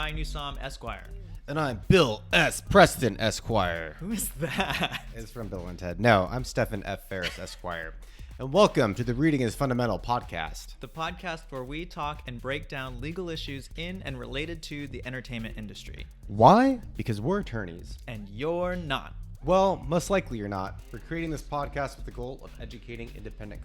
Guy Newsom, Esquire. And I'm Bill S. Preston, Esquire. Who is that? It's from Bill and Ted. No, I'm Stephen F. Ferris, Esquire. And welcome to the Reading is Fundamental podcast. The podcast where we talk and break down legal issues in and related to the entertainment industry. Why? Because we're attorneys. And you're not. Well, most likely you're not. We're creating this podcast with the goal of educating independent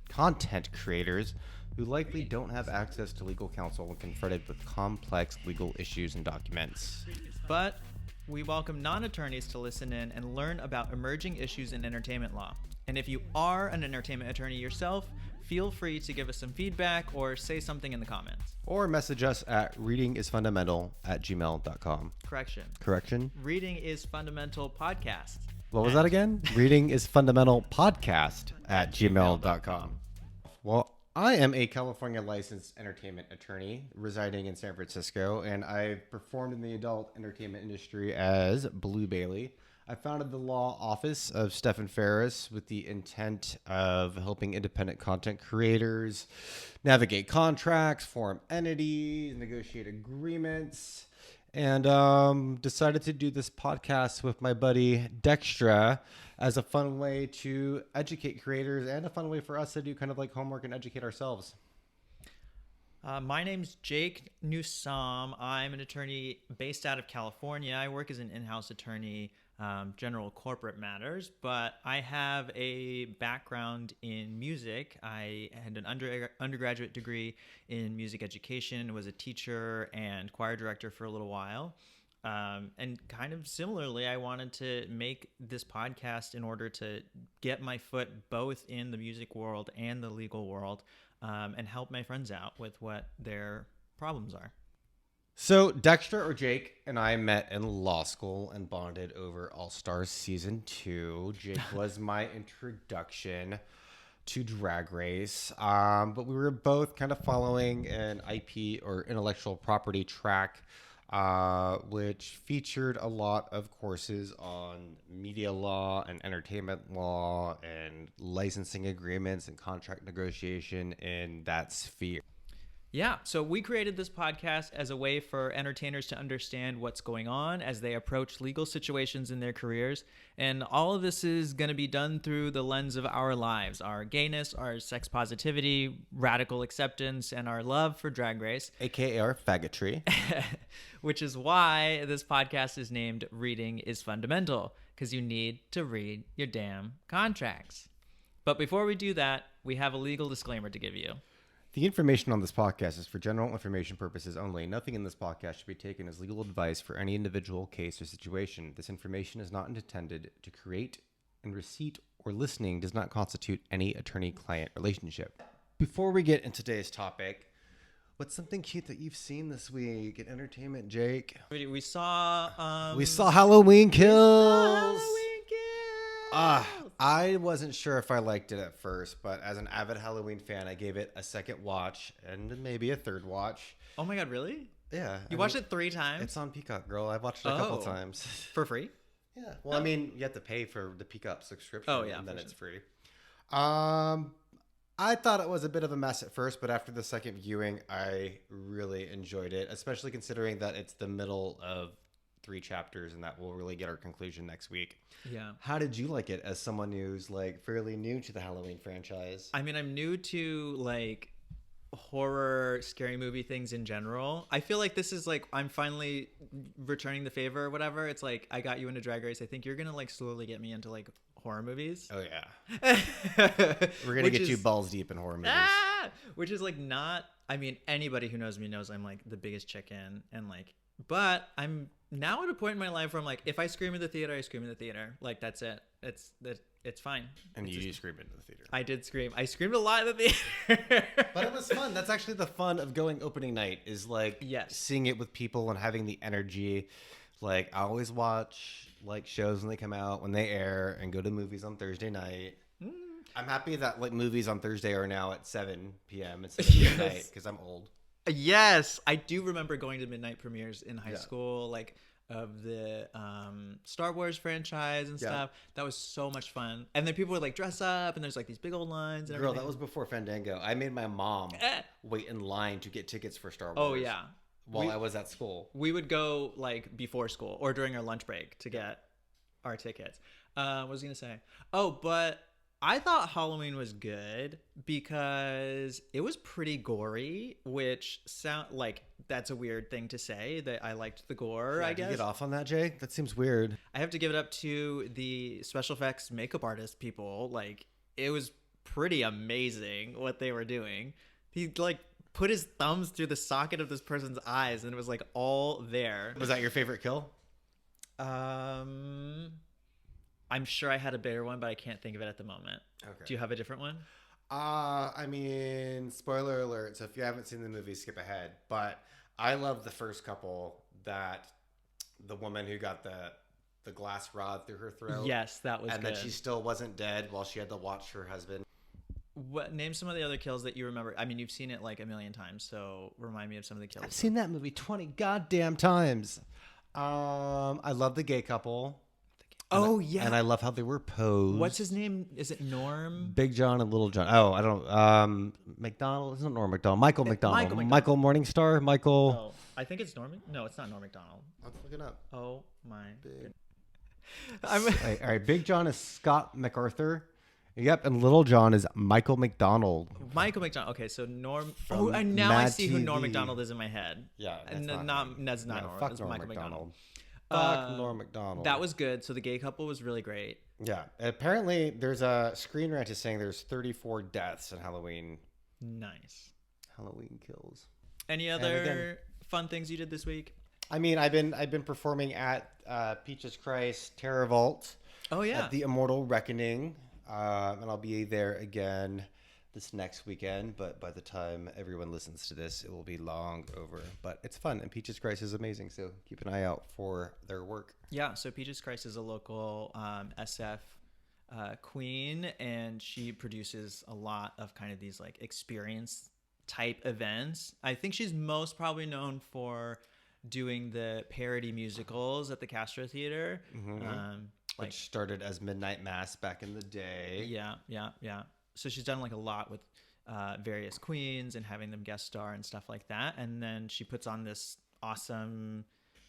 content creators who likely don't have access to legal counsel when confronted with complex legal issues and documents. But we welcome non-attorneys to listen in and learn about emerging issues in entertainment law. And if you are an entertainment attorney yourself, feel free to give us some feedback or say something in the comments. Or message us at readingisfundamental@gmail.com. Correction. Reading is Fundamental Podcast. What was that again? readingisfundamentalpodcast@gmail.com. Well, I am a California licensed entertainment attorney residing in San Francisco, and I've performed in the adult entertainment industry as Blue Bailey. I founded the law office of Stephen Ferris with the intent of helping independent content creators navigate contracts, form entities, negotiate agreements, and decided to do this podcast with my buddy Dextra as a fun way to educate creators and a fun way for us to do kind of like homework and educate ourselves. My name's Jake Newsom. I'm an attorney based out of California. I work as an in-house attorney, general corporate matters, but I have a background in music. I had an undergraduate degree in music education, was a teacher and choir director for a little while. And kind of similarly, I wanted to make this podcast in order to get my foot both in the music world and the legal world, and help my friends out with what their problems are. So Dexter or Jake and I met in law school and bonded over All Stars Season 2. Jake was my introduction to Drag Race, but we were both kind of following an IP or intellectual property track, which featured a lot of courses on media law and entertainment law and licensing agreements and contract negotiation in that sphere. Yeah, so we created this podcast as a way for entertainers to understand what's going on as they approach legal situations in their careers. And all of this is going to be done through the lens of our lives, our gayness, our sex positivity, radical acceptance, and our love for Drag Race. AKA our faggotry. Which is why this podcast is named Reading is Fundamental, because you need to read your damn contracts. But before we do that, we have a legal disclaimer to give you. The information on this podcast is for general information purposes only. Nothing in this podcast should be taken as legal advice for any individual case or situation. This information is not intended to create, and receipt or listening does not constitute any attorney-client relationship. Before we get into today's topic, what's something cute that you've seen this week in entertainment, Jake? We saw Halloween Kills. I wasn't sure if I liked it at first, but as an avid Halloween fan, I gave it a second watch and maybe a third watch. Oh my God, really? Yeah. You watched it 3 times? It's on Peacock, girl. I've watched it a couple times. For free? Yeah. Well, I mean, you have to pay for the Peacock subscription. Oh, yeah. And then it's free. I thought it was a bit of a mess at first, but after the second viewing, I really enjoyed it, especially considering that it's the middle of 3 chapters and that we'll really get our conclusion next week. Yeah. How did you like it as someone who's like fairly new to the Halloween franchise? I mean, I'm new to like horror, scary movie things in general. I feel like this is like I'm finally returning the favor or whatever. It's like I got you into Drag Race. I think you're gonna like slowly get me into like horror movies. Oh yeah. We're gonna get you balls deep in horror movies. Which is like not. I mean, anybody who knows me knows I'm like the biggest chicken and like. But I'm now at a point in my life where I'm like, if I scream in the theater, I scream in the theater. Like, that's it. It's fine. And you screamed into the theater. I did scream. I screamed a lot in the theater. But it was fun. That's actually the fun of going opening night is like seeing it with people and having the energy. Like, I always watch like shows when they come out, when they air, and go to movies on Thursday night. I'm happy that like movies on Thursday are now at 7 p.m. instead of midnight because I'm old. Yes, I do remember going to midnight premieres in high school, like of the Star Wars franchise and stuff. That was so much fun. And then people would like dress up, and there's like these big old lines. And everything. That was before Fandango. I made my mom wait in line to get tickets for Star Wars. Oh yeah, while I was at school. We would go like before school or during our lunch break to get our tickets. What was I gonna say? Oh, but I thought Halloween was good because it was pretty gory, which sound like that's a weird thing to say that I liked the gore. Yeah, I did you guess get off on that, Jay? That seems weird. I have to give it up to the special effects makeup artist people. Like it was pretty amazing what they were doing. He like put his thumbs through the socket of this person's eyes and it was like all there. Was that your favorite kill? I'm sure I had a better one, but I can't think of it at the moment. Okay. Do you have a different one? I mean, spoiler alert. So if you haven't seen the movie, skip ahead. But I love the first couple, that the woman who got the glass rod through her throat. Yes, that was and good. that she still wasn't dead while she had to watch her husband. Name some of the other kills that you remember. I mean, you've seen it like a million times, so remind me of some of the kills. I've seen that movie 20 goddamn times. I love the gay couple. Oh, yeah. And I love how they were posed. What's his name? Is it Norm? Big John and Little John. Oh, I don't. McDonald. It's not Norm McDonald. Michael McDonald. Michael Morningstar. Michael. Oh, I think it's Norman. No, it's not Norm McDonald. Let's look it up. Oh my. All right. Big John is Scott MacArthur. Yep, and Little John is Michael McDonald. Michael McDonald. Okay, so Norm. From And now I Mad see who TV. Norm McDonald is in my head. Yeah, and that's that's not no, Norm. fuck It's Norm Michael McDonald. McDonald. Fuck Norm McDonald. That was good. So the gay couple was really great. Yeah. Apparently, there's a Screen Rant is saying there's 34 deaths in Halloween. Nice. Halloween kills. Any other fun things you did this week? I mean, I've been performing at Peaches Christ Terror Vault. Oh yeah. At the Immortal Reckoning, and I'll be there again this next weekend. But by the time everyone listens to this, it will be long over. But it's fun, and Peaches Christ is amazing. So keep an eye out for their work. Yeah. So Peaches Christ is a local SF queen, and she produces a lot of kind of these like experience type events. I think she's most probably known for doing the parody musicals at the Castro Theater. Which started as Midnight Mass back in the day. Yeah. So she's done like a lot with various queens and having them guest star and stuff like that. And then she puts on this awesome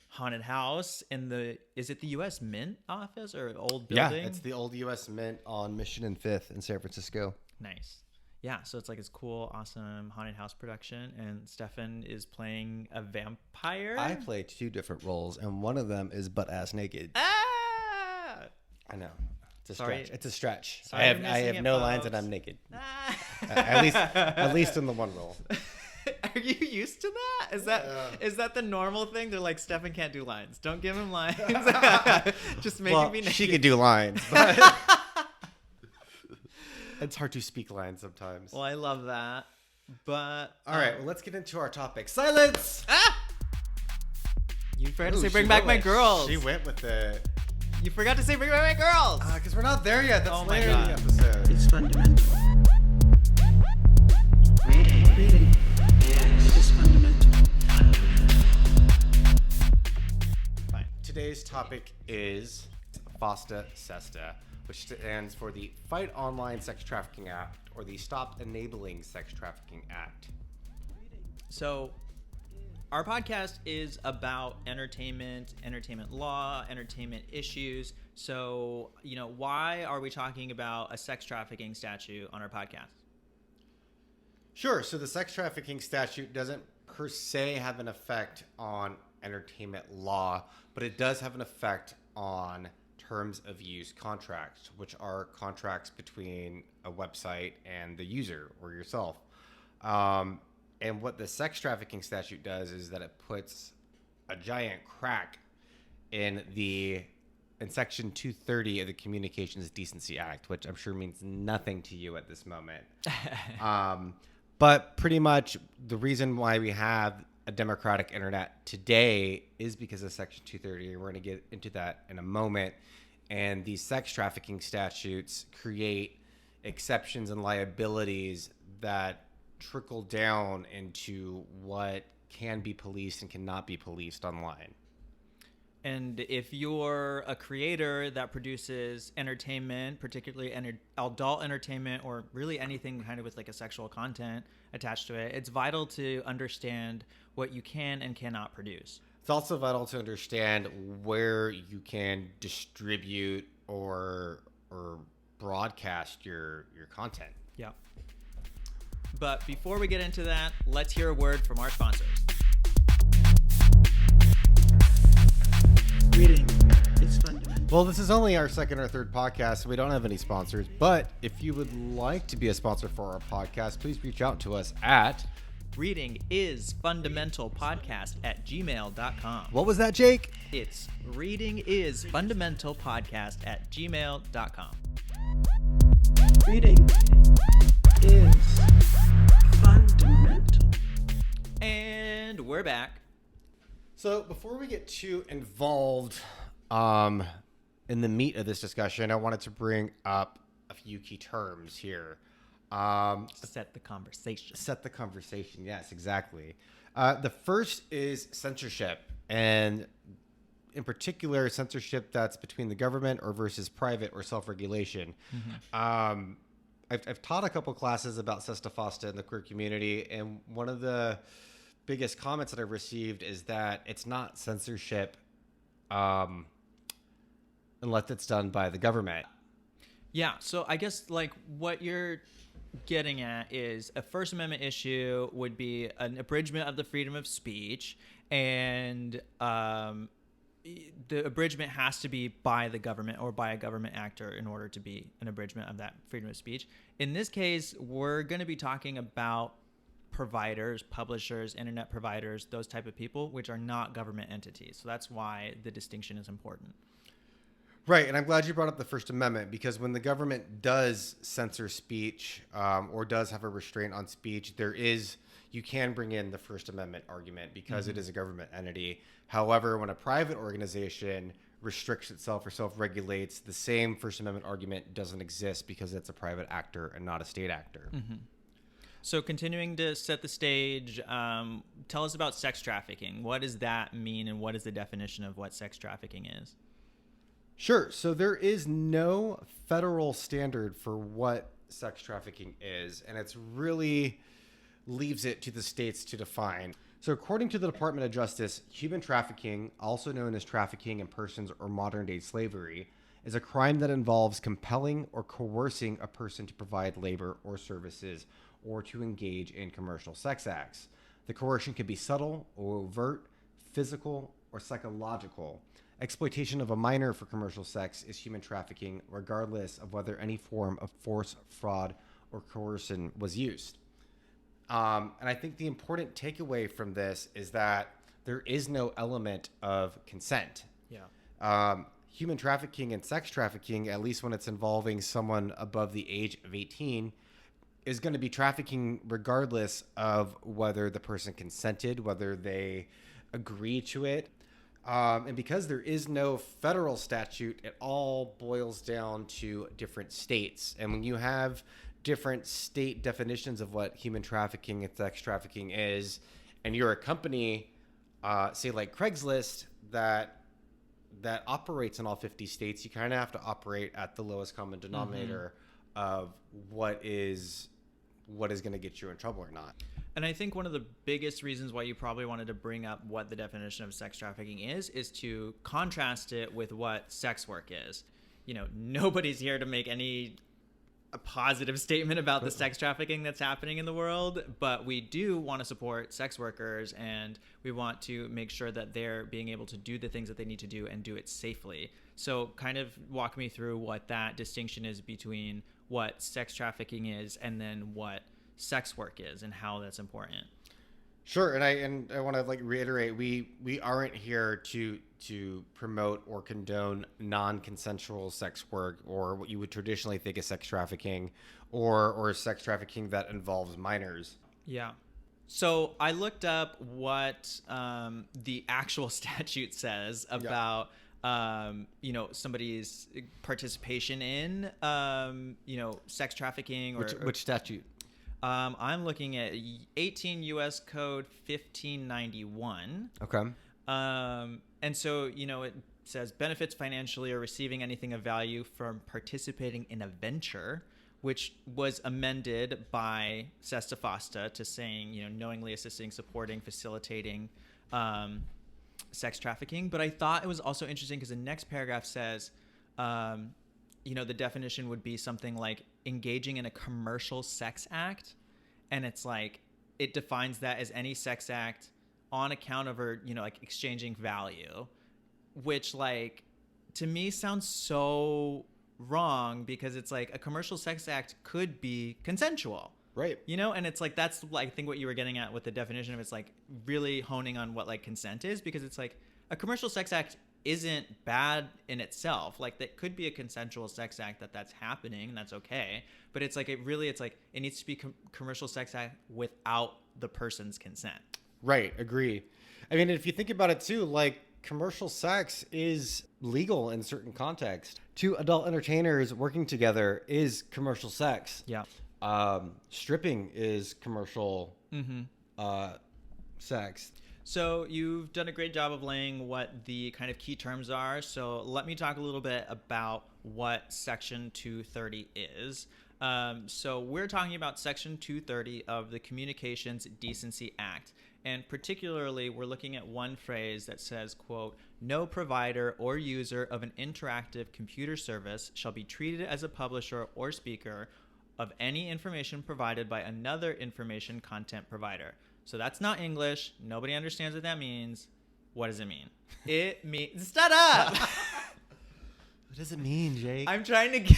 haunted house in is it the U.S. Mint office or old building? Yeah, it's the old U.S. Mint on Mission and 5th in San Francisco. Nice. Yeah, so it's like this cool, awesome haunted house production, and Stefan is playing a vampire. I play 2 different roles, and one of them is butt-ass naked. I know. It's a stretch. It's a stretch. I have no lines and I'm naked. At least in the one role. Are you used to that? Is that the normal thing? They're like, Stefan can't do lines. Don't give him lines. Just make him be naked. She could do lines, but it's hard to speak lines sometimes. Well, I love that. But all right, well, let's get into our topic. Silence. You forgot to say bring back my girls. She went with the. You forgot to say bring back my girls. Because we're not there yet. That's my later God. in the episode. It's fundamental. Really? It is fundamental. Fine. Today's topic is FOSTA SESTA, which stands for the Fight Online Sex Trafficking Act, or the Stop Enabling Sex Trafficking Act. So, our podcast is about entertainment law, entertainment issues. So, why are we talking about a sex trafficking statute on our podcast? Sure. So the sex trafficking statute doesn't per se have an effect on entertainment law, but it does have an effect on terms of use contracts, which are contracts between a website and the user or yourself. And what the sex trafficking statute does is that it puts a giant crack in Section 230 of the Communications Decency Act, which I'm sure means nothing to you at this moment. But pretty much the reason why we have a democratic internet today is because of Section 230. We're going to get into that in a moment. And these sex trafficking statutes create exceptions and liabilities that trickle down into what can be policed and cannot be policed online. And if you're a creator that produces entertainment, particularly adult entertainment, or really anything kind of with like a sexual content attached to it, it's vital to understand what you can and cannot produce. It's also vital to understand where you can distribute or broadcast your content. Yeah. But before we get into that, let's hear a word from our sponsors. Reading is fundamental. Well, this is only our second or third podcast, so we don't have any sponsors. But if you would like to be a sponsor for our podcast, please reach out to us at readingisfundamentalpodcast@gmail.com. What was that, Jake? It's readingisfundamentalpodcast@gmail.com. Reading is fundamental. And we're back. So before we get too involved in the meat of this discussion, I wanted to bring up a few key terms here. Set the conversation. Set the conversation. Yes, exactly. The first is censorship, and in particular, censorship that's between the government or versus private or self-regulation. Mm-hmm. I've taught a couple classes about SESTA, FOSTA in the queer community, and one of the biggest comments that I've received is that it's not censorship unless it's done by the government. Yeah, so I guess like what you're getting at is a First Amendment issue would be an abridgment of the freedom of speech, and the abridgment has to be by the government or by a government actor in order to be an abridgment of that freedom of speech. In this case, we're going to be talking about providers, publishers, internet providers, those type of people, which are not government entities. So that's why the distinction is important. Right, and I'm glad you brought up the First Amendment, because when the government does censor speech or does have a restraint on speech, you can bring in the First Amendment argument because it is a government entity. However, when a private organization restricts itself or self-regulates, the same First Amendment argument doesn't exist because it's a private actor and not a state actor. Mm-hmm. So continuing to set the stage, tell us about sex trafficking. What does that mean, and what is the definition of what sex trafficking is? Sure. So there is no federal standard for what sex trafficking is, and it's really leaves it to the states to define. So according to the Department of Justice, human trafficking, also known as trafficking in persons or modern-day slavery, is a crime that involves compelling or coercing a person to provide labor or services or to engage in commercial sex acts. The coercion can be subtle or overt, physical or psychological. Exploitation of a minor for commercial sex is human trafficking, regardless of whether any form of force, fraud, or coercion was used. And I think the important takeaway from this is that there is no element of consent. Yeah. Human trafficking and sex trafficking, at least when it's involving someone above the age of 18, is going to be trafficking regardless of whether the person consented, whether they agree to it. And because there is no federal statute, it all boils down to different states. And when you have different state definitions of what human trafficking and sex trafficking is, and you're a company, say like Craigslist, that operates in all 50 states, you kind of have to operate at the lowest common denominator of what is going to get you in trouble or not. And I think one of the biggest reasons why you probably wanted to bring up what the definition of sex trafficking is to contrast it with what sex work is. You know, nobody's here to make a positive statement about the sex trafficking that's happening in the world, but we do want to support sex workers, and we want to make sure that they're being able to do the things that they need to do and do it safely. So kind of walk me through what that distinction is between what sex trafficking is and then what sex work is and how that's important. Sure, and I want to reiterate, we aren't here to promote or condone non-consensual sex work or what you would traditionally think is sex trafficking or sex trafficking that involves minors. Yeah. So I looked up what the actual statute says about somebody's participation in sex trafficking or which statute? I'm looking at 18 U.S. Code 1591. Okay. And so, it says benefits financially or receiving anything of value from participating in a venture, which was amended by SESTA FOSTA to saying, knowingly assisting, supporting, facilitating sex trafficking. But I thought it was also interesting because the next paragraph says, the definition would be something like engaging in a commercial sex act. And it's like, it defines that as any sex act on account of or, like exchanging value, which like to me sounds so wrong because it's like a commercial sex act could be consensual. Right. And it's like, that's like, I think what you were getting at with the definition of it's like really honing on what like consent is, because it's like a commercial sex act isn't bad in itself. Like that could be a consensual sex act that's happening and that's okay. But it's like, it needs to be commercial sex act without the person's consent. Right. Agree. I mean, if you think about it too, like commercial sex is legal in certain contexts. Two adult entertainers working together is commercial sex. Yeah. Stripping is commercial sex. So you've done a great job of laying what the kind of key terms are. So let me talk a little bit about what Section 230 is. So we're talking about Section 230 of the Communications Decency Act. And particularly, we're looking at one phrase that says, quote, no provider or user of an interactive computer service shall be treated as a publisher or speaker of any information provided by another information content provider. So that's not English. Nobody understands what that means. What does it mean? It means... Shut up! What does it mean, Jake? I'm trying to...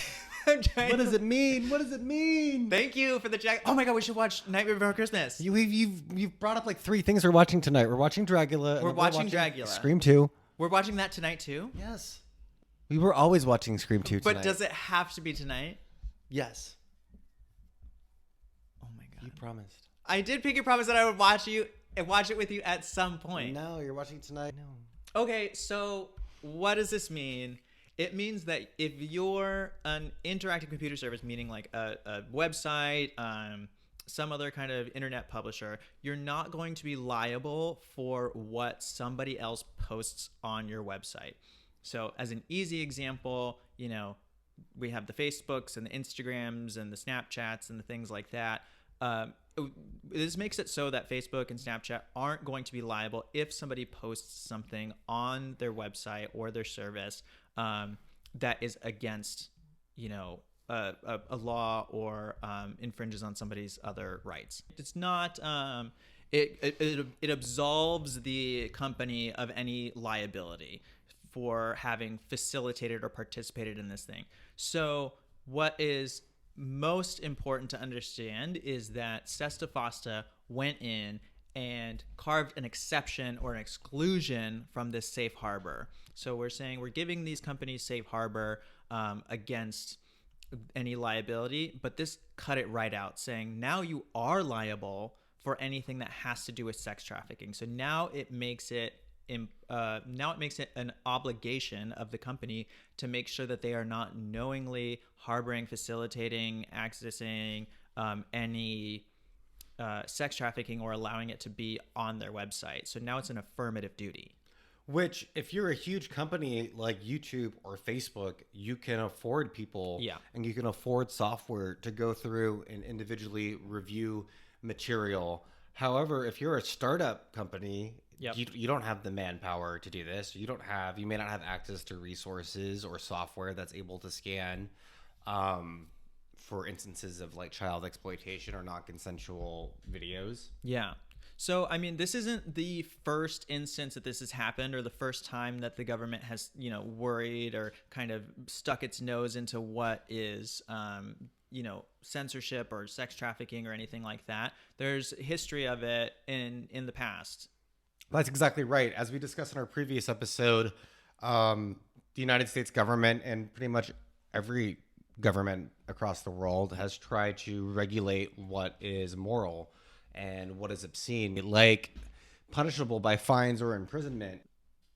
What does it mean? What does it mean? Thank you for the jack. Oh my God, we should watch Nightmare Before Christmas. You've brought up like 3 things we're watching tonight. We're watching Dragula. We're watching Dragula. Scream 2. We're watching that tonight too? Yes. We were always watching Scream 2 tonight. But does it have to be tonight? Yes. Oh my God. You promised. I did pick your promise that I would watch it with you at some point. No, you're watching tonight. No. Okay, so what does this mean? It means that if you're an interactive computer service, meaning like a website, some other kind of internet publisher, you're not going to be liable for what somebody else posts on your website. So as an easy example, we have the Facebooks and the Instagrams and the Snapchats and the things like that. This makes it so that Facebook and Snapchat aren't going to be liable if somebody posts something on their website or their service that is against, a law or infringes on somebody's other rights. It's not. It absolves the company of any liability for having facilitated or participated in this thing. So what is most important to understand is that SESTA FOSTA went in and carved an exception or an exclusion from this safe harbor. So we're saying we're giving these companies safe harbor against any liability, but this cut it right out, saying now you are liable for anything that has to do with sex trafficking. So now it makes it an obligation of the company to make sure that they are not knowingly harboring, facilitating, accessing any sex trafficking or allowing it to be on their website. So now it's an affirmative duty. Which, if you're a huge company like YouTube or Facebook, you can afford people and you can afford software to go through and individually review material. However, if you're a startup company, you don't have the manpower to do this. You may not have access to resources or software that's able to scan for instances of like child exploitation or non-consensual videos. Yeah. So, I mean, this isn't the first instance that this has happened or the first time that the government has, worried or kind of stuck its nose into what is, censorship or sex trafficking or anything like that. There's history of it in the past. That's exactly right. As we discussed in our previous episode, the United States government and pretty much every government across the world has tried to regulate what is moral and what is obscene, like punishable by fines or imprisonment.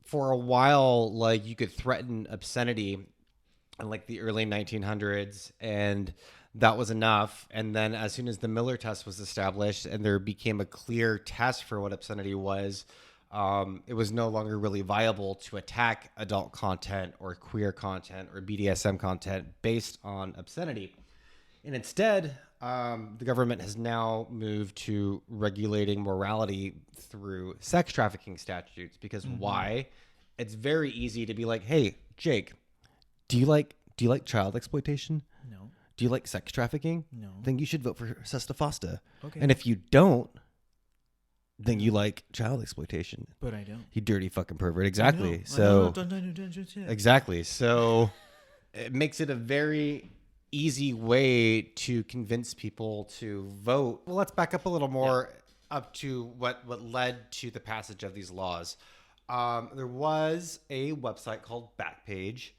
For a while, like you could threaten obscenity in like the early 1900s, and that was enough. And then as soon as the Miller test was established and there became a clear test for what obscenity was, It was no longer really viable to attack adult content or queer content or BDSM content based on obscenity. And instead, the government has now moved to regulating morality through sex trafficking statutes. Because why? It's very easy to be like, hey, Jake, do you like child exploitation? No. Do you like sex trafficking? No. Then you should vote for SESTA FOSTA. Okay. And if you don't, then you like child exploitation. But I don't. You dirty fucking pervert. Exactly. I know. So Don't. exactly. So it makes it a very easy way to convince people to vote. Well, let's back up a little more up to what led to the passage of these laws. There was a website called Backpage,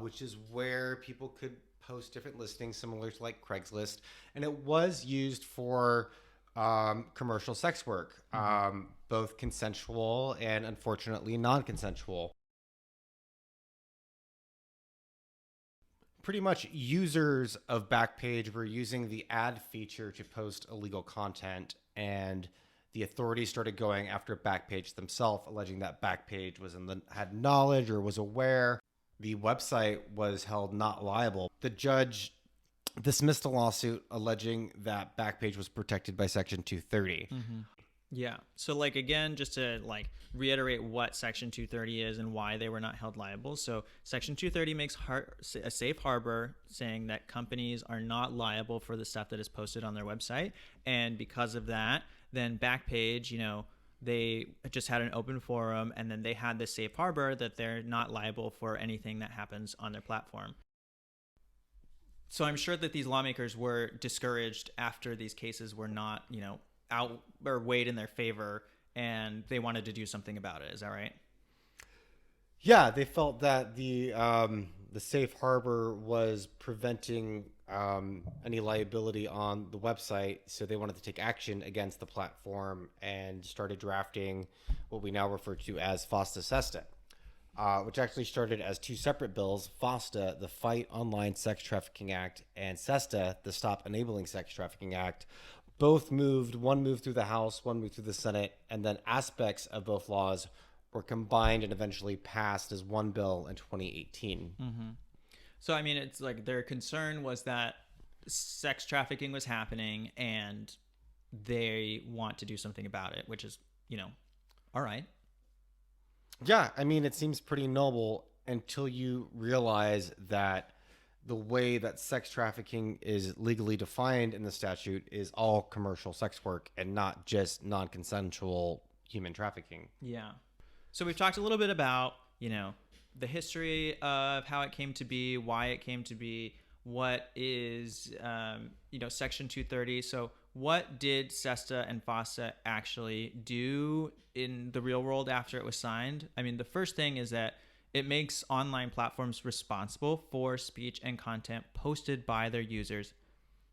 which is where people could post different listings similar to like Craigslist, and it was used for commercial sex work, both consensual and unfortunately non-consensual. Pretty much users of Backpage were using the ad feature to post illegal content, and the authorities started going after Backpage themselves, alleging that Backpage had knowledge or was aware. The website was held not liable. The judge dismissed the lawsuit, alleging that Backpage was protected by Section 230. Yeah. So like, again, just to like reiterate what Section 230 is and why they were not held liable. So Section 230 makes a safe harbor saying that companies are not liable for the stuff that is posted on their website. And because of that, then Backpage, they just had an open forum, and then they had this safe harbor that they're not liable for anything that happens on their platform. So I'm sure that these lawmakers were discouraged after these cases were not, out or weighed in their favor, and they wanted to do something about it. Is that right? Yeah, they felt that the safe harbor was preventing any liability on the website, so they wanted to take action against the platform and started drafting what we now refer to as FOSTA SESTA, which actually started as two separate bills: FOSTA, the Fight Online Sex Trafficking Act, and SESTA, the Stop Enabling Sex Trafficking Act. Both one moved through the House, one moved through the Senate, and then aspects of both laws were combined and eventually passed as one bill in 2018. So, I mean, it's like their concern was that sex trafficking was happening and they want to do something about it, which is, all right. Yeah, I mean, it seems pretty noble until you realize that the way that sex trafficking is legally defined in the statute is all commercial sex work and not just non-consensual human trafficking. Yeah. So we've talked a little bit about, the history of how it came to be, why it came to be, what is, Section 230. So what did SESTA and FOSTA actually do in the real world after it was signed? I mean, the first thing is that it makes online platforms responsible for speech and content posted by their users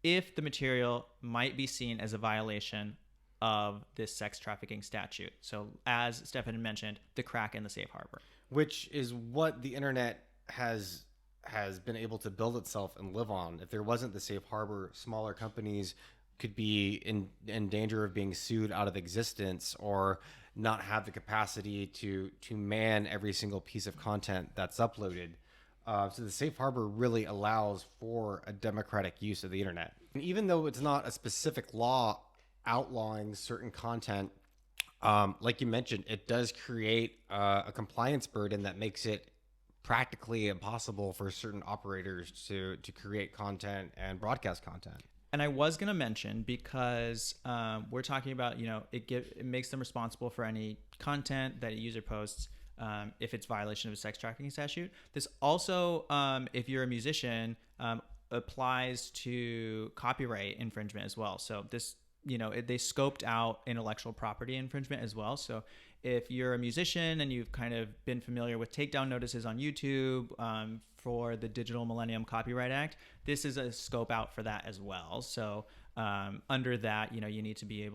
if the material might be seen as a violation of this sex trafficking statute. So as Stefan mentioned, the crack in the safe harbor. Which is what the internet has been able to build itself and live on. If there wasn't the safe harbor, smaller companies could be in danger of being sued out of existence or not have the capacity to man every single piece of content that's uploaded. So the safe harbor really allows for a democratic use of the internet. And even though it's not a specific law outlawing certain content, like you mentioned, it does create a compliance burden that makes it practically impossible for certain operators to create content and broadcast content. And I was going to mention, because we're talking about, it makes them responsible for any content that a user posts if it's violation of a sex trafficking statute. This also, if you're a musician, applies to copyright infringement as well. So this, they scoped out intellectual property infringement as well. So if you're a musician and you've kind of been familiar with takedown notices on YouTube for the Digital Millennium Copyright Act, this is a scope out for that as well. So under that, you need to be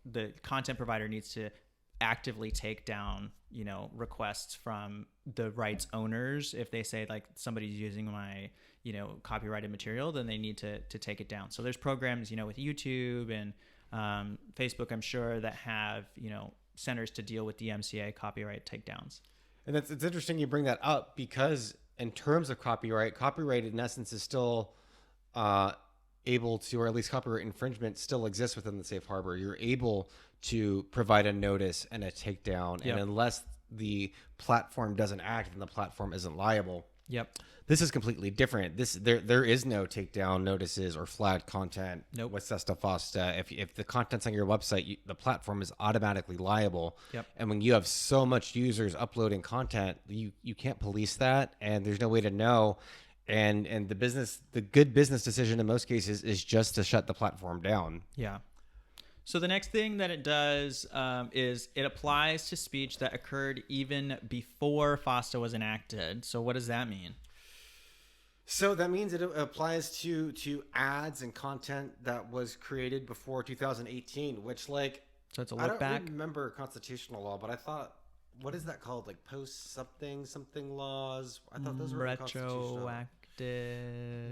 the content provider needs to actively take down, requests from the rights owners. If they say like somebody's using my, copyrighted material, then they need to take it down. So there's programs, with YouTube and Facebook, I'm sure, that have, centers to deal with DMCA copyright takedowns. And it's interesting you bring that up because in terms of copyright in essence is still able to, or at least copyright infringement still exists within the safe harbor. You're able to provide a notice and a takedown, Yep. and unless the platform doesn't act, then the platform isn't liable. Yep. This is completely different. There is no takedown notices or flagged content Nope. with SESTA FOSTA. If the content's on your website, the platform is automatically liable. Yep. And when you have so much users uploading content, you can't police that, and there's no way to know. And the good business decision in most cases is just to shut the platform down. Yeah. So the next thing that it does is it applies to speech that occurred even before FOSTA was enacted. So what does that mean? So that means it applies to ads and content that was created before 2018, which So it's a I look don't back. remember constitutional law, but I thought, what is that called? Like post something laws? I thought those were constitutional. Retroactive.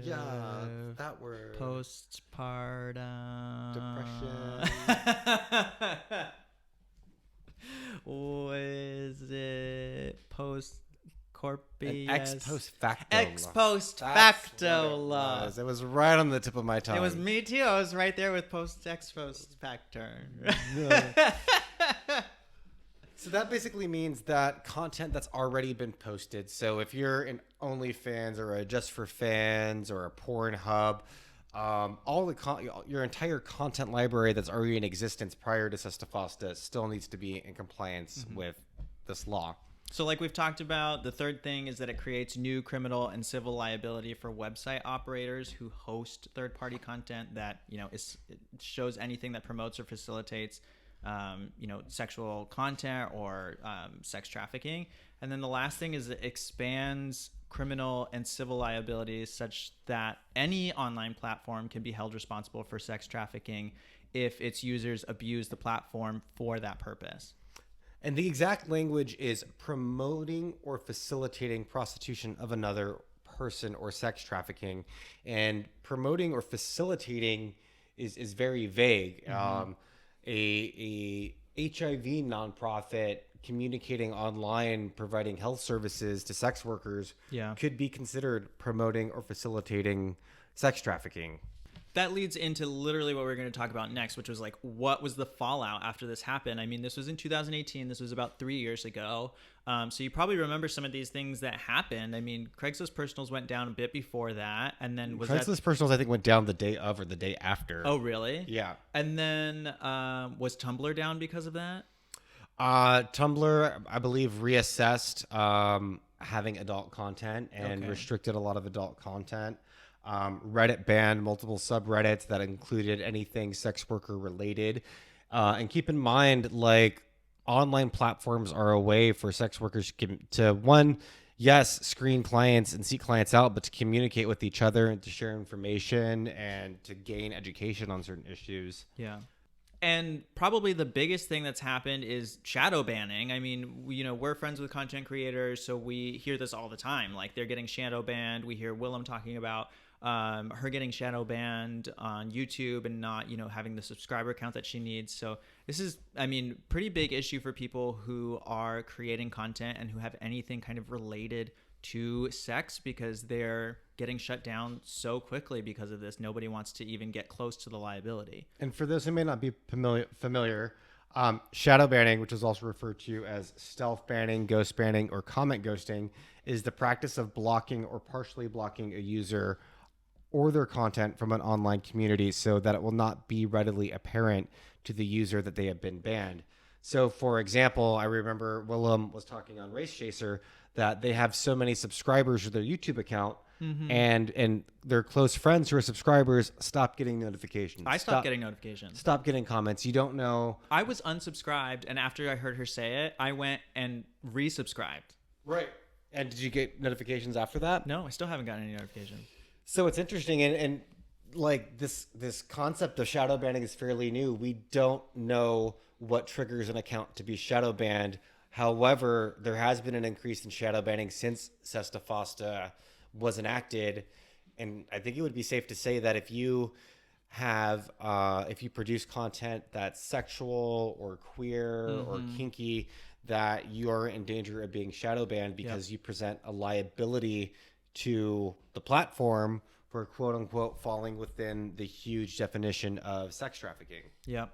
Yeah, that word. Postpartum. Depression. Was it post corpus? Ex post facto. Ex law. post That's facto what it law. was. It was right on the tip of my tongue. It was me too. I was right there with post factor. So that basically means that content that's already been posted. So if you're an OnlyFans or a Just for Fans or a Pornhub, your entire content library that's already in existence prior to SESTA FOSTA still needs to be in compliance with this law. So like we've talked about, the third thing is that it creates new criminal and civil liability for website operators who host third-party content that, it shows anything that promotes or facilitates sexual content or sex trafficking. And then the last thing is it expands criminal and civil liabilities such that any online platform can be held responsible for sex trafficking if its users abuse the platform for that purpose. And the exact language is promoting or facilitating prostitution of another person or sex trafficking. And promoting or facilitating is very vague. Mm-hmm. A HIV nonprofit communicating online, providing health services to sex workers could be considered promoting or facilitating sex trafficking. That leads into literally what we're going to talk about next, which was like, what was the fallout after this happened? I mean, this was in 2018. This was about 3 years ago. So you probably remember some of these things that happened. I mean, Craigslist Personals went down a bit before that. And then Craigslist Personals, I think, went down the day of or the day after. Oh, really? Yeah. And then was Tumblr down because of that? Tumblr, I believe, reassessed having adult content and restricted a lot of adult content. Reddit banned multiple subreddits that included anything sex worker related. And keep in mind, like, online platforms are a way for sex workers to screen clients and seek clients out, but to communicate with each other and to share information and to gain education on certain issues. Yeah. And probably the biggest thing that's happened is shadow banning. I mean, we're friends with content creators, so we hear this all the time. Like, they're getting shadow banned. We hear Willem talking about her getting shadow banned on YouTube and not, having the subscriber count that she needs. So this is, pretty big issue for people who are creating content and who have anything kind of related to sex, because they're getting shut down so quickly because of this. Nobody wants to even get close to the liability. And for those who may not be familiar, shadow banning, which is also referred to as stealth banning, ghost banning, or comment ghosting, is the practice of blocking or partially blocking a user or their content from an online community so that it will not be readily apparent to the user that they have been banned. So, for example, I remember Willem was talking on Race Chaser that they have so many subscribers to their YouTube account, and their close friends who are subscribers stop getting notifications. I stopped getting notifications. Stop getting comments. You don't know. I was unsubscribed, and after I heard her say it, I went and resubscribed. Right. And did you get notifications after that? No, I still haven't gotten any notifications. So it's interesting, and like this concept of shadow banning is fairly new. We don't know what triggers an account to be shadow banned. However, there has been an increase in shadow banning since SESTA FOSTA was enacted, and I think it would be safe to say that if you have, if you produce content that's sexual or queer or kinky, that you are in danger of being shadow banned because you present a liability to the platform for quote unquote falling within the huge definition of sex trafficking. Yep.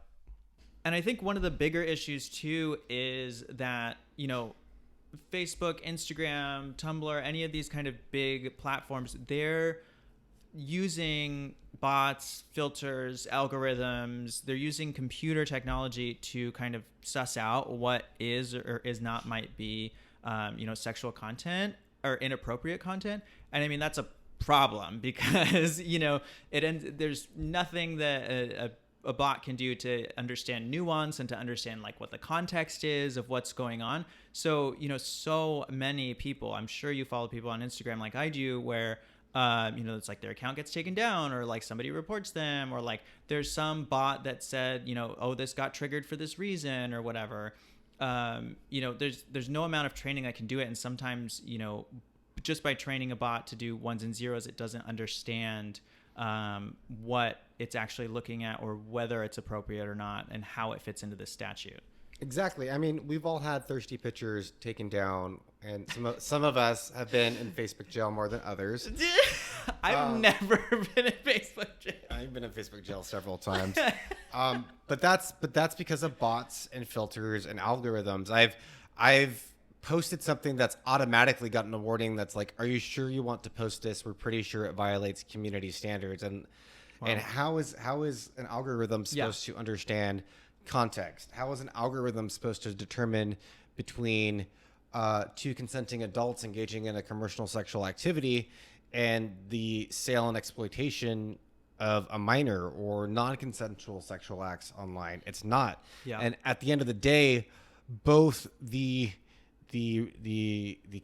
And I think one of the bigger issues too is that, Facebook, Instagram, Tumblr, any of these kind of big platforms, they're using bots, filters, algorithms. They're using computer technology to kind of suss out what is or is not might be, sexual content or inappropriate content. And I mean, that's a problem because, there's nothing that a bot can do to understand nuance and to understand like what the context is of what's going on. So, so many people, I'm sure you follow people on Instagram like I do, where it's like their account gets taken down or like somebody reports them or like there's some bot that said, oh, this got triggered for this reason or whatever. There's no amount of training that can do it. And sometimes, just by training a bot to do ones and zeros, it doesn't understand what it's actually looking at or whether it's appropriate or not and how it fits into the statute. Exactly. I mean, we've all had thirsty pictures taken down, and some of us have been in Facebook jail more than others. I've never been in Facebook jail. I've been in Facebook jail several times. But that's because of bots and filters and algorithms. I've posted something that's automatically gotten a warning that's like, "Are you sure you want to post this? We're pretty sure it violates community standards." And how is an algorithm supposed to understand context? How is an algorithm supposed to determine between two consenting adults engaging in a commercial sexual activity and the sale and exploitation of a minor or non-consensual sexual acts online? It's not. Yeah. And at the end of the day, both the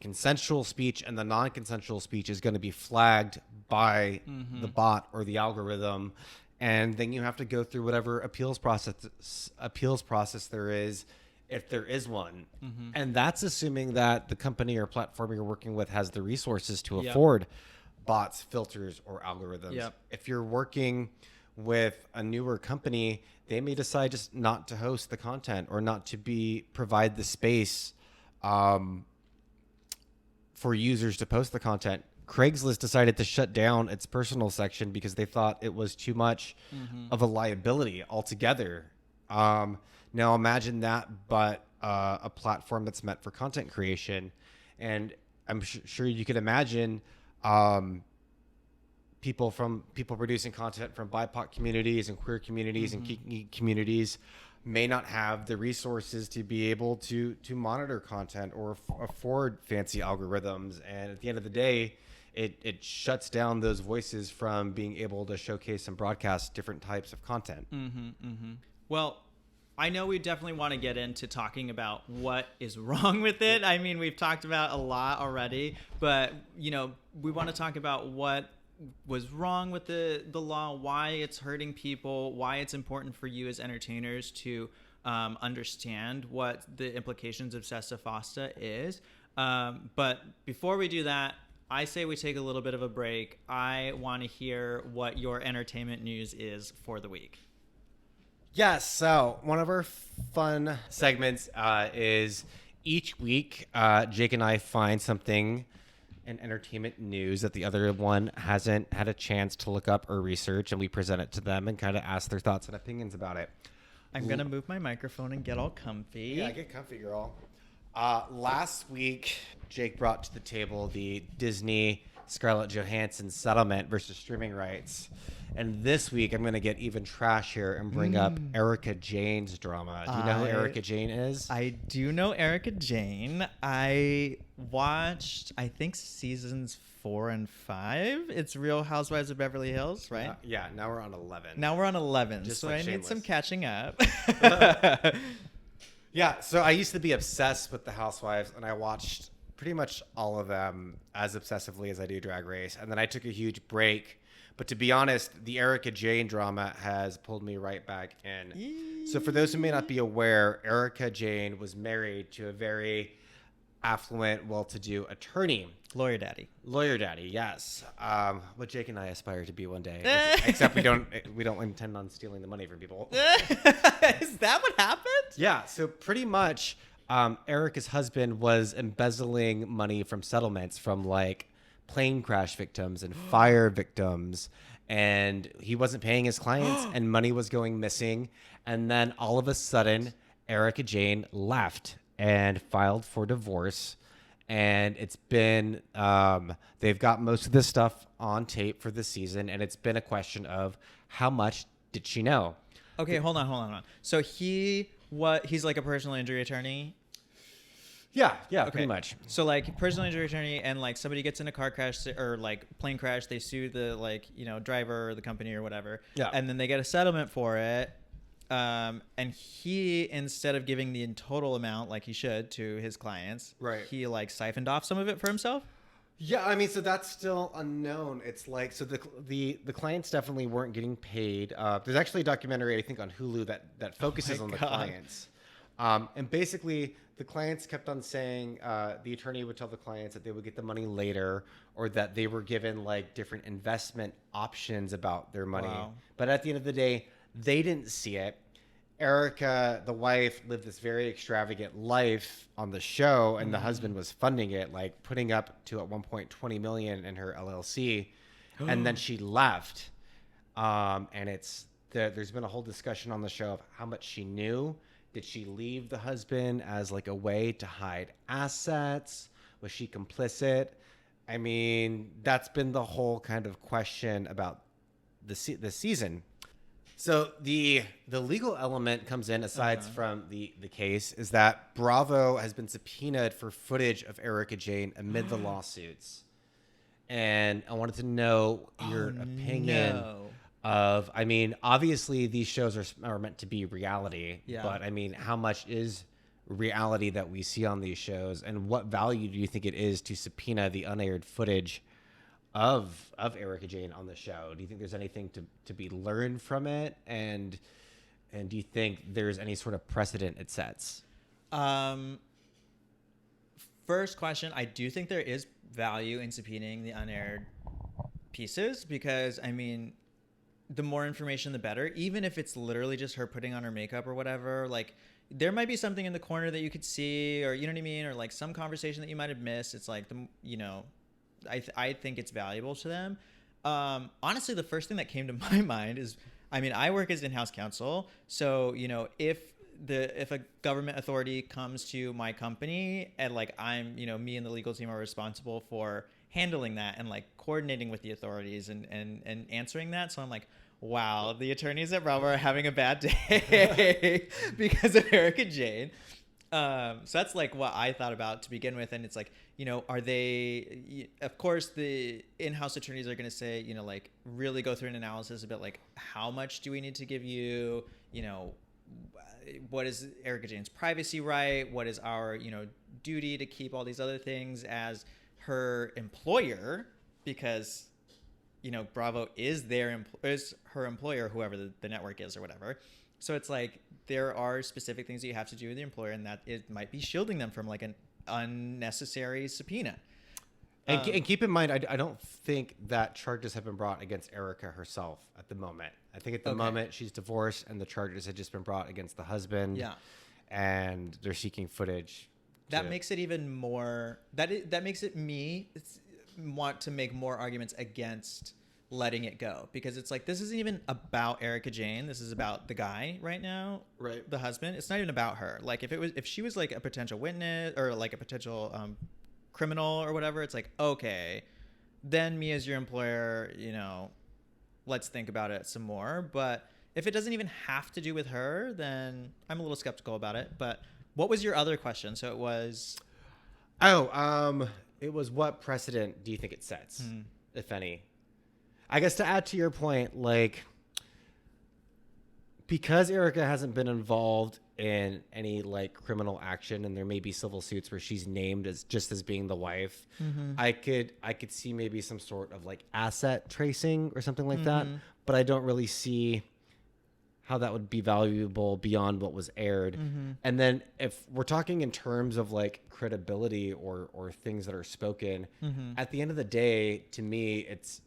consensual speech and the non-consensual speech is going to be flagged by the bot or the algorithm. And then you have to go through whatever appeals process there is, if there is one. And that's assuming that the company or platform you're working with has the resources to afford bots, filters, or algorithms. If you're working with a newer company, they may decide just not to host the content or not to provide the space for users to post the content. Craigslist decided to shut down its personal section because they thought it was too much of a liability altogether. Now imagine that, but a platform that's meant for content creation. And I'm sure you could imagine people producing content from BIPOC communities and queer communities and geeky communities may not have the resources to be able to monitor content or afford fancy algorithms. And at the end of the day, it shuts down those voices from being able to showcase and broadcast different types of content. Well, I know we definitely want to get into talking about what is wrong with it. I mean, we've talked about a lot already, but, we want to talk about what was wrong with the law, why it's hurting people, why it's important for you as entertainers to understand what the implications of SESTA FOSTA is. But before we do that, I say we take a little bit of a break. I want to hear what your entertainment news is for the week. Yes, so one of our fun segments is each week Jake and I find something in entertainment news that the other one hasn't had a chance to look up or research, and we present it to them and kind of ask their thoughts and opinions about it. I'm going to move my microphone and get all comfy. Yeah, get comfy, girl. Last week, Jake brought to the table the Disney Scarlett Johansson settlement versus streaming rights. And this week, I'm going to get even trashier and bring up Erika Jayne's drama. Do you know who Erika Jayne is? I do know Erika Jayne. I watched, I think, seasons 4 and 5. It's Real Housewives of Beverly Hills, right? Yeah, now we're on 11. Now we're on 11, Just so like I need Shameless. some catching up. Yeah, so I used to be obsessed with the Housewives, and I watched pretty much all of them as obsessively as I do Drag Race. And then I took a huge break. But to be honest, the Erika Jayne drama has pulled me right back in. So for those who may not be aware, Erika Jayne was married to a very affluent, well-to-do attorney. Lawyer daddy. Lawyer daddy, yes. What Jake and I aspire to be one day. Except we don't intend on stealing the money from people. Is that what happened? Yeah, so pretty much Erika's husband was embezzling money from settlements from like plane crash victims and fire victims, and he wasn't paying his clients and money was going missing. And then all of a sudden, Erika Jayne left and filed for divorce. And it's been, they've got most of this stuff on tape for this season. And it's been a question of how much did she know? Okay, hold on. So he's like a personal injury attorney. Yeah, Okay. pretty much. So like personal injury attorney, and like somebody gets in a car crash or like plane crash, they sue the like, driver or the company or whatever. Yeah. And then they get a settlement for it. And he, instead of giving the total amount like he should to his clients, Right. he like siphoned off some of it for himself. Yeah, I mean, so that's still unknown. It's like, so the clients definitely weren't getting paid. There's actually a documentary, I think, on Hulu that focuses on the God. clients. And basically, the clients kept on saying, the attorney would tell the clients that they would get the money later, or that they were given like different investment options about their money. Wow. But at the end of the day, they didn't see it. Erika, the wife, lived this very extravagant life on the show, and the husband was funding it, like putting up to at one point $20 million in her LLC, and then she left. And there's been a whole discussion on the show of how much she knew. Did she leave the husband as like a way to hide assets? Was she complicit? I mean, that's been the whole kind of question about the season. So the legal element comes in, aside from the case, is that Bravo has been subpoenaed for footage of Erika Jayne amid the lawsuits. And I wanted to know your opinion of, I mean, obviously these shows are meant to be reality, but I mean, how much is reality that we see on these shows, and what value do you think it is to subpoena the unaired footage of Erika Jayne on the show? Do you think there's anything to be learned from it, and do you think there's any sort of precedent it sets? First question, I do think there is value in subpoenaing the unaired pieces, because I mean, the more information the better, even if it's literally just her putting on her makeup or whatever. Like, there might be something in the corner that you could see, or you know what I mean, or like some conversation that you might have missed. It's like, I think it's valuable to them. Honestly, the first thing that came to my mind is, I mean, I work as in-house counsel. So, if a government authority comes to my company and like me and the legal team are responsible for handling that and like coordinating with the authorities and answering that. So I'm like, wow, the attorneys at Bravo are having a bad day because of Erika Jayne. So that's like what I thought about to begin with. And it's like, are they, of course the in-house attorneys are going to say, like really go through an analysis about like, how much do we need to give you, what is Erika Jayne's privacy right? What is our, duty to keep all these other things as her employer, because, Bravo is is her employer, whoever the network is or whatever. So it's like, there are specific things that you have to do with the employer, and that it might be shielding them from like an unnecessary subpoena. And keep in mind, I don't think that charges have been brought against Erika herself at the moment. I think at the moment she's divorced, and the charges had just been brought against the husband. Yeah. And they're seeking footage. That makes it even more, that makes it want to make more arguments against letting it go, because it's like, this isn't even about Erika Jayne. This is about the guy right now, right? The husband. It's not even about her. Like, if she was like a potential witness or like a potential criminal or whatever, it's like, okay, then me as your employer, let's think about it some more. But if it doesn't even have to do with her, then I'm a little skeptical about it. But what was your other question? So it was, it was, what precedent do you think it sets, if any? I guess to add to your point, like, because Erika hasn't been involved in any like criminal action, and there may be civil suits where she's named as being the wife, I could see maybe some sort of like asset tracing or something like that, but I don't really see how that would be valuable beyond what was aired. And then if we're talking in terms of like credibility or things that are spoken, at the end of the day, to me, it's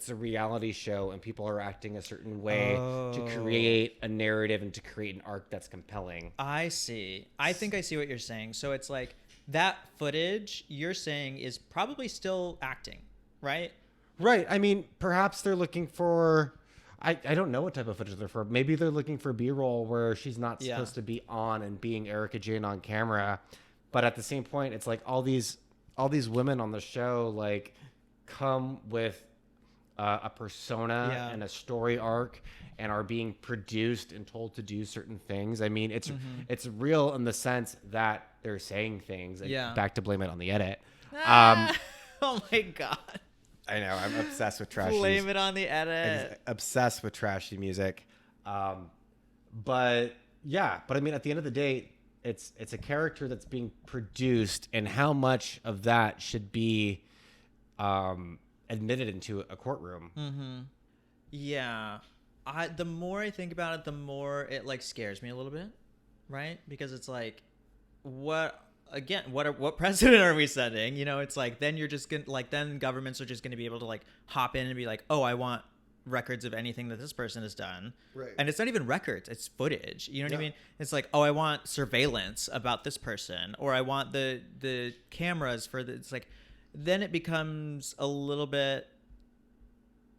a reality show and people are acting a certain way to create a narrative and to create an arc that's compelling. I see. I think I see what you're saying. So it's like that footage you're saying is probably still acting, right? Right. I mean, perhaps they're looking for, I don't know what type of footage they're for. Maybe they're looking for B-roll where she's not supposed to be on and being Erika Jayne on camera. But at the same point, it's like all these women on the show like come with a persona and a story arc and are being produced and told to do certain things. I mean, it's real in the sense that they're saying things. And back to blame it on the edit. Oh my God. I know. I'm obsessed with trashy. Blame it on the edit. Obsessed with trashy music. But I mean, at the end of the day, it's a character that's being produced, and how much of that should be admitted into a courtroom. Yeah. The more I think about it, the more it like scares me a little bit, right? Because it's like, what precedent are we setting? You know, it's like then you're just gonna like then governments are just gonna be able to like hop in and be like, oh, I want records of anything that this person has done. Right. And it's not even records, it's footage. You know what I mean? It's like, oh, I want surveillance about this person, or I want the cameras for the, it's like, then it becomes a little bit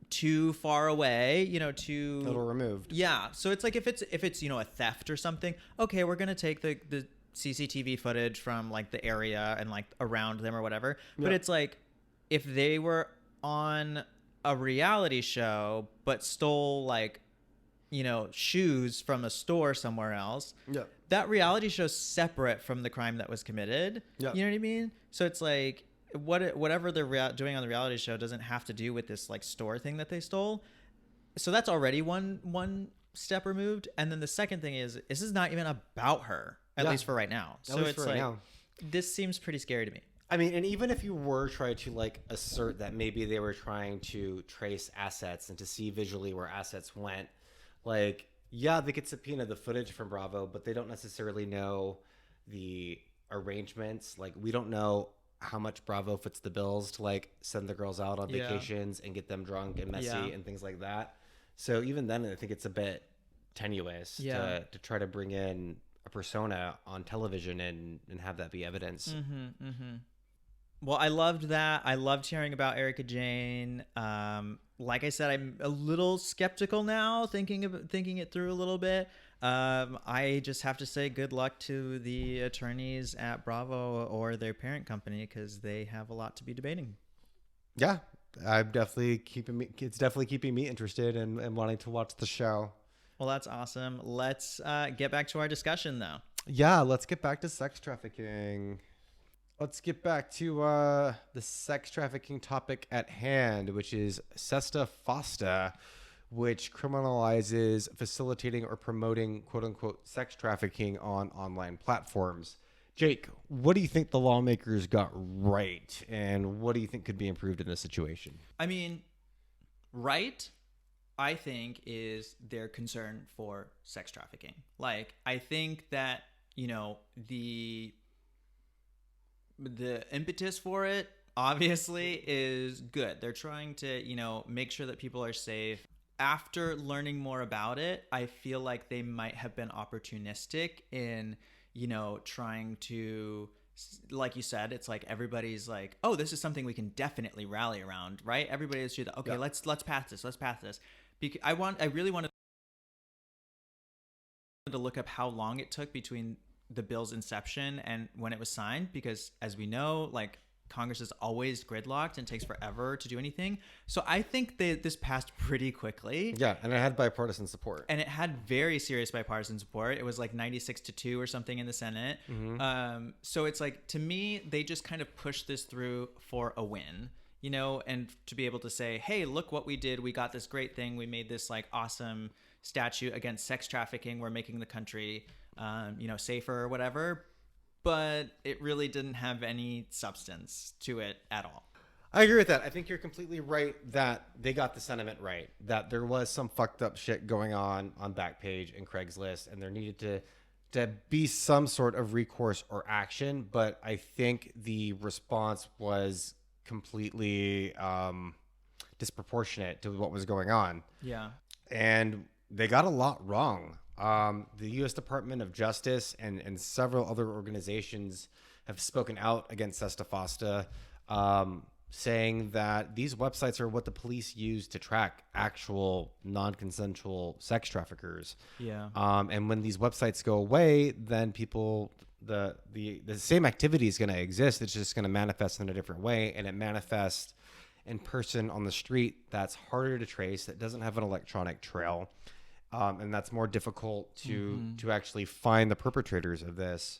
too far away, you know, too A little removed. Yeah. So it's like if it's, you know, a theft or something, okay, we're going to take the CCTV footage from like the area and like around them or whatever. But it's like if they were on a reality show but stole like, you know, shoes from a store somewhere else, that reality show's separate from the crime that was committed. You know what I mean? So it's like whatever they're doing on the reality show doesn't have to do with this like store thing that they stole. So that's already one step removed. And then the second thing is this is not even about her, at least for right now. So it's like this seems pretty scary to me. I mean, and even if you were trying to like assert that maybe they were trying to trace assets and to see visually where assets went, like, yeah, they could subpoena the footage from Bravo, but they don't necessarily know the arrangements. Like, we don't know how much Bravo foots the bills to like send the girls out on vacations and get them drunk and messy and things like that. So even then, I think it's a bit tenuous to try to bring in a persona on television and have that be evidence. Well, I loved that. I loved hearing about Erika Jayne. Like I said, I'm a little skeptical now, thinking it through a little bit. I just have to say good luck to the attorneys at Bravo or their parent company, because they have a lot to be debating. Yeah, it's definitely keeping me interested and wanting to watch the show. Well, that's awesome. Let's get back to our discussion, though. Yeah, let's get back to sex trafficking. Let's get back to the sex trafficking topic at hand, which is SESTA FOSTA, which criminalizes facilitating or promoting quote-unquote sex trafficking on online platforms. Jake, what do you think the lawmakers got right, and what do you think could be improved in this situation? I mean, right, I think, is their concern for sex trafficking. Like, I think that, you know, the impetus for it obviously is good. They're trying to, you know, make sure that people are safe. After learning more about it, I feel like they might have been opportunistic in, you know, trying to, like you said, it's like everybody's like, oh, this is something we can definitely rally around, right? Everybody is okay, let's pass this. Let's pass this. Because I really wanted to look up how long it took between the bill's inception and when it was signed, because as we know, like, Congress is always gridlocked and takes forever to do anything. So I think this passed pretty quickly. Yeah, and it had bipartisan support. And it had very serious bipartisan support. It was like 96-2 or something in the Senate. So it's like, to me, they just kind of pushed this through for a win, you know, and to be able to say, hey, look what we did. We got this great thing. We made this like awesome statute against sex trafficking. We're making the country, you know, safer or whatever. But it really didn't have any substance to it at all. I agree with that. I think you're completely right that they got the sentiment right, that there was some fucked up shit going on Backpage and Craigslist, and there needed to be some sort of recourse or action. But I think the response was completely disproportionate to what was going on. Yeah. And they got a lot wrong. The U.S. Department of Justice and several other organizations have spoken out against SESTA FOSTA, saying that these websites are what the police use to track actual non-consensual sex traffickers. Yeah. And when these websites go away, then people, the same activity is going to exist. It's just going to manifest in a different way, and it manifests in person on the street. That's harder to trace. That doesn't have an electronic trail, and that's more difficult to actually find the perpetrators of this.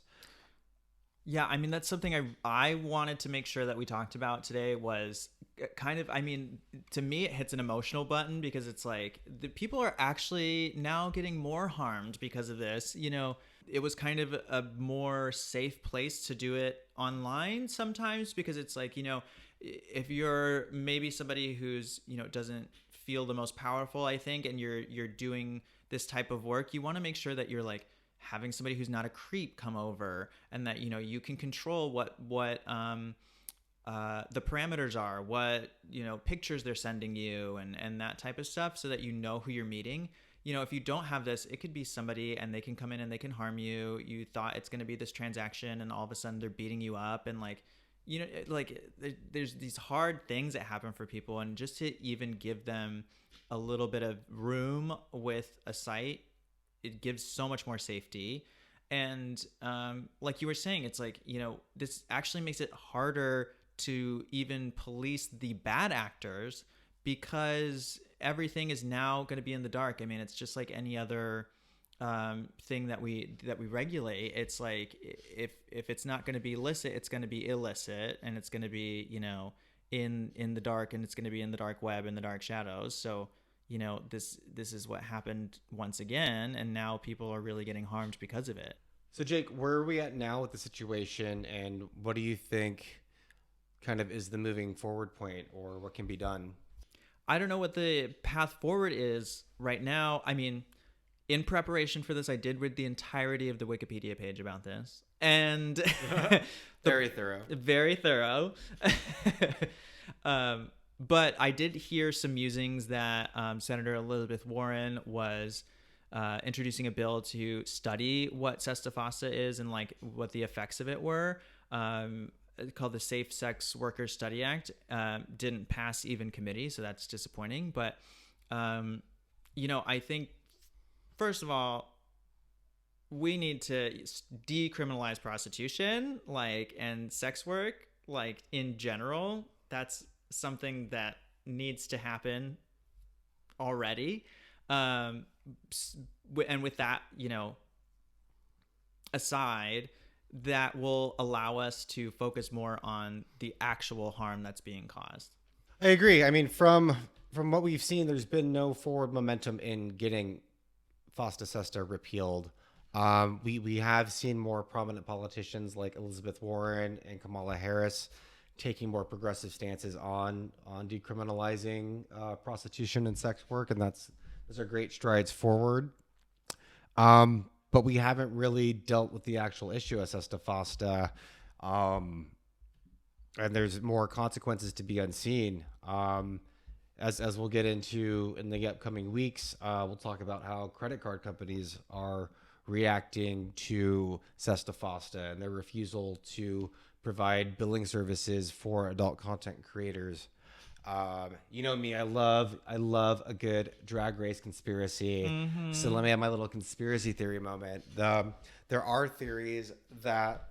Yeah, I mean, that's something I wanted to make sure that we talked about today was kind of, I mean, to me, it hits an emotional button because it's like the people are actually now getting more harmed because of this. You know, it was kind of a more safe place to do it online sometimes because it's like, you know, if you're maybe somebody who's, you know, doesn't feel the most powerful, I think, and you're doing this type of work, you want to make sure that you're like, having somebody who's not a creep come over and that, you know, you can control what the parameters are, what, you know, pictures they're sending you and that type of stuff so that you know who you're meeting. You know, if you don't have this, it could be somebody and they can come in and they can harm you. You thought it's going to be this transaction and all of a sudden they're beating you up and like, you know, like there's these hard things that happen for people, and just to even give them a little bit of room with a site, it gives so much more safety. And like you were saying, it's like, you know, this actually makes it harder to even police the bad actors because everything is now going to be in the dark. I mean, it's just like any other thing that we regulate. It's like if it's not going to be illicit, it's going to be illicit, and it's going to be, you know, in the dark, and it's going to be in the dark web, in the dark shadows. So, you know, this is what happened once again, and now people are really getting harmed because of it. So Jake, where are we at now with the situation, and what do you think kind of is the moving forward point, or what can be done? I don't know what the path forward is right now. I mean, in preparation for this, I did read the entirety of the Wikipedia page about this, and Very thorough. Very thorough. But I did hear some musings that Senator Elizabeth Warren was introducing a bill to study what SESTA FOSTA is and like what the effects of it were. Called the Safe Sex Workers Study Act. Didn't pass even committee, so that's disappointing. But you know, I think first of all, we need to decriminalize prostitution, like, and sex work, like, in general. That's something that needs to happen already. And with that, you know, aside, that will allow us to focus more on the actual harm that's being caused. I agree. I mean, from what we've seen, there's been no forward momentum in getting FOSTA SESTA repealed. We have seen more prominent politicians like Elizabeth Warren and Kamala Harris taking more progressive stances on decriminalizing prostitution and sex work, and those are great strides forward. But we haven't really dealt with the actual issue of SESTA FOSTA, and there's more consequences to be unseen. As we'll get into in the upcoming weeks, we'll talk about how credit card companies are reacting to SESTA FOSTA and their refusal to provide billing services for adult content creators. You know me, I love a good drag race conspiracy. Mm-hmm. So let me have my little conspiracy theory moment. There are theories that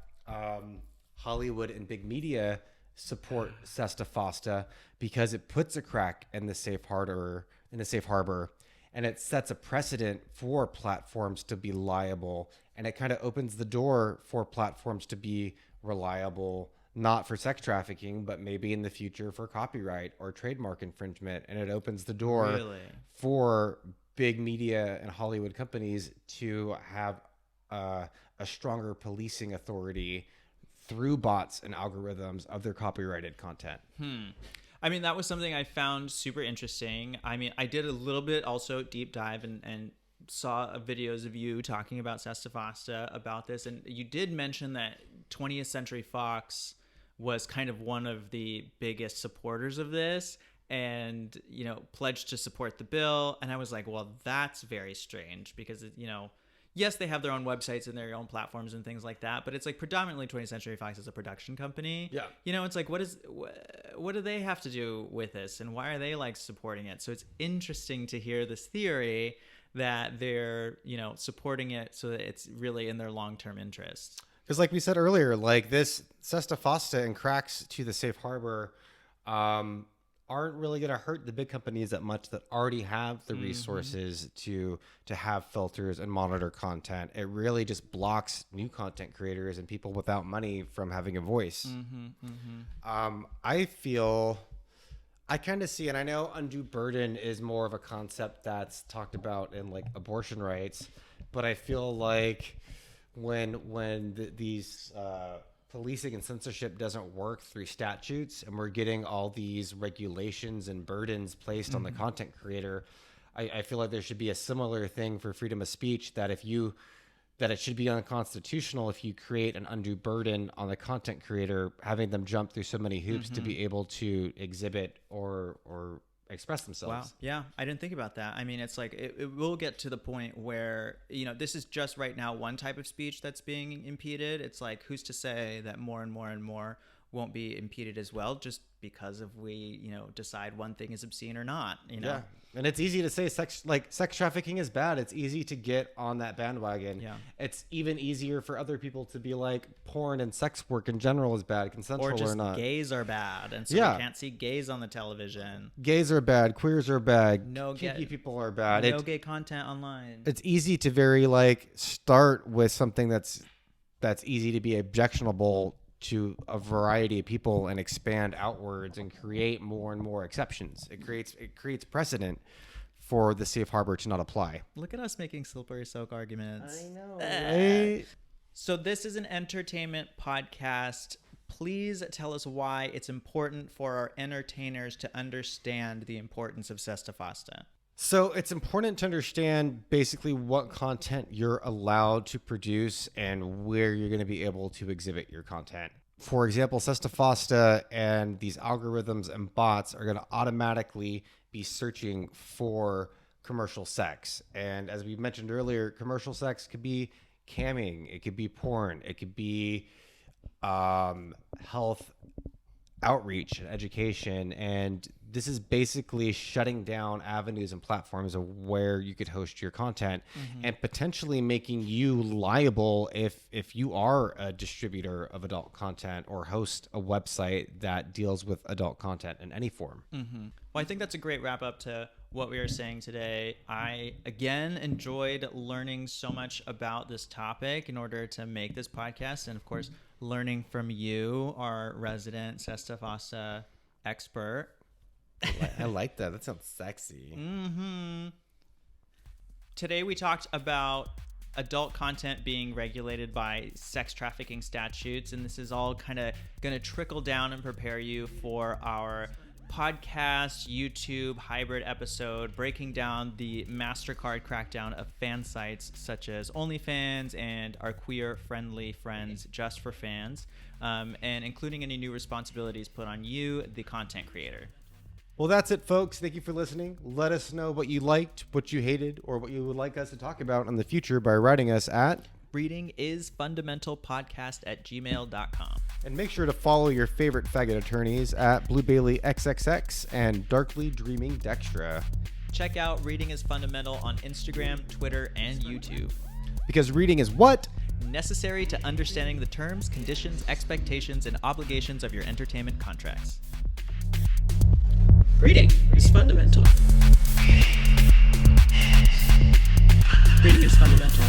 Hollywood and big media support SESTA FOSTA because it puts a crack in the safe harbor, and it sets a precedent for platforms to be liable, and it kind of opens the door for platforms to be reliable, not for sex trafficking, but maybe in the future for copyright or trademark infringement. And it opens the door for big media and Hollywood companies to have a stronger policing authority through bots and algorithms of their copyrighted content. I mean, that was something I found super interesting. I mean, I did a little bit also deep dive and saw videos of you talking about SESTA FOSTA about this. And you did mention that 20th Century Fox was kind of one of the biggest supporters of this and, you know, pledged to support the bill. And I was like, well, that's very strange because, you know, yes, they have their own websites and their own platforms and things like that, but it's like predominantly 20th Century Fox is a production company. Yeah. You know, it's like, what do they have to do with this? And why are they like supporting it? So it's interesting to hear this theory that they're, you know, supporting it so that it's really in their long-term interest. Because like we said earlier, like this SESTA FOSTA and cracks to the safe harbor aren't really going to hurt the big companies that much that already have the resources to have filters and monitor content. It really just blocks new content creators and people without money from having a voice. I kind of see, and I know undue burden is more of a concept that's talked about in like abortion rights, but I feel like when these policing and censorship doesn't work through statutes and we're getting all these regulations and burdens placed on the content creator, I feel like there should be a similar thing for freedom of speech that it should be unconstitutional if you create an undue burden on the content creator, having them jump through so many hoops to be able to exhibit or express themselves. Wow. Yeah. I didn't think about that. I mean, it's like, it will get to the point where, you know, this is just right now one type of speech that's being impeded. It's like, who's to say that more and more and more won't be impeded as well, just because of we, you know, decide one thing is obscene or not, you know? Yeah. And it's easy to say sex trafficking is bad. It's easy to get on that bandwagon. Yeah. It's even easier for other people to be like porn and sex work in general is bad, consensual Or just not. gays are bad. And so we can't see gays on the television. Gays are bad. Queers are bad. No kinky people are bad. No gay content online. It's easy to very like start with something that's easy to be objectionable to a variety of people and expand outwards and create more and more exceptions. It creates precedent for the safe harbor to not apply. Look at us making slippery soak arguments. I know, right? So this is an entertainment podcast. Please tell us why it's important for our entertainers to understand the importance of SESTA FOSTA. So it's important to understand basically what content you're allowed to produce and where you're going to be able to exhibit your content. For example, SESTA FOSTA and these algorithms and bots are going to automatically be searching for commercial sex. And as we mentioned earlier, commercial sex could be camming, it could be porn, it could be health outreach and education, and this is basically shutting down avenues and platforms of where you could host your content and potentially making you liable if you are a distributor of adult content or host a website that deals with adult content in any form. Well, I think that's a great wrap up to what we were saying today. I, again, enjoyed learning so much about this topic in order to make this podcast. And of course, learning from you, our resident SESTA FOSTA expert. I like that. That sounds sexy. Today we talked about adult content being regulated by sex trafficking statutes, and this is all kind of going to trickle down and prepare you for our podcast, YouTube hybrid episode breaking down the MasterCard crackdown of fan sites such as OnlyFans and our queer-friendly friends Just for Fans, and including any new responsibilities put on you, the content creator. Well, that's it, folks. Thank you for listening. Let us know what you liked, what you hated, or what you would like us to talk about in the future by writing us at readingisfundamentalpodcast@gmail.com. And make sure to follow your favorite faggot attorneys at Blue Bailey XXX and Darkly Dreaming Dextra. Check out Reading is Fundamental on Instagram, Twitter, and YouTube. Because reading is what? Necessary to understanding the terms, conditions, expectations, and obligations of your entertainment contracts. Reading is fundamental. Reading is fundamental.